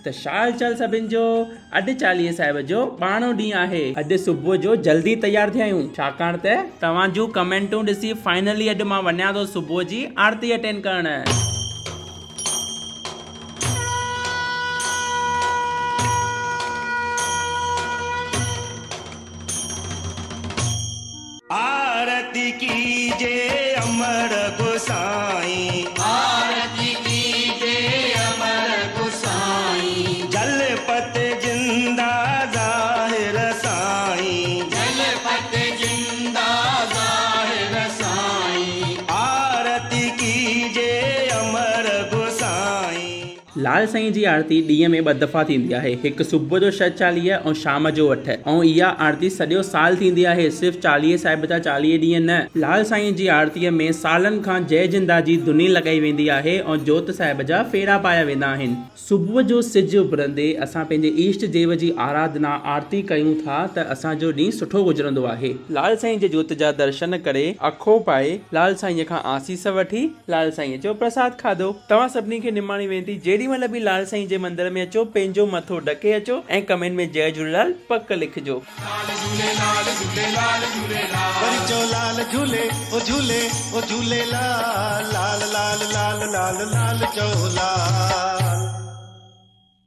त छा हाल चाल सभिनि जो। अॼु चालीहे साहिब जो 12 ॾींहुं आहे। अॼु सुबुह जो जल्दी तैयार थिया आहियूं छाकाणि त तव्हां जूं कमेंटूं ॾिसी फाइनली अॼु मां वञा थो सुबुह जी आरती अटेंड करण। आरती कीजे अमर गोसाई, आरती कीजे अमर गोसाई। जलपत जिंदा ज़ाहिर साईं, जलपत जिंदा ज़ाहिर साईं। आरती कीजे अमर गोसाई। लाल साईं जी आरती ॾींहं में 2 दफ़ा थींदी आहे, हिकु सुबुह जो 6 चालीह ऐं शाम जो 8। ऐं इहा आरती सॼो साल थींदी आहे, सिर्फ़ु चालीहे साहिब जा 40 ॾींहं न। लाल साईं जी आरतीअ में सालनि खां जय जिंदा जी धुनी लॻाई वेंदी आहे ऐं जोत साहिब जा फेरा पाया वेंदा आहिनि। सुबुह जो सिजु उभरंदे असां पंहिंजे ईष्ट देव जी आराधना आरती कयूं था त असांजो ॾींहुं सुठो गुज़रंदो आहे। लाल साईं जे जोत जा दर्शन करे अखो पाए लाल साईं खां आसीस वठी लाल साईं जो प्रसाद खाधो। तव्हां सभिनी खे निमाणी वेंती, जेॾीमहिल बि लाल साईं जे मंदर में अचो पंहिंजो मथो ढके अचो ऐं कमेंट में जय झूलेलाल पक लिखजो। लाल झूलेलाल झूलेलाल झूलेलाल। वरी जो लाल झूले ओ झूले ओ झूलेलाल, लाल लाल लाल लाल लाल जो लाल।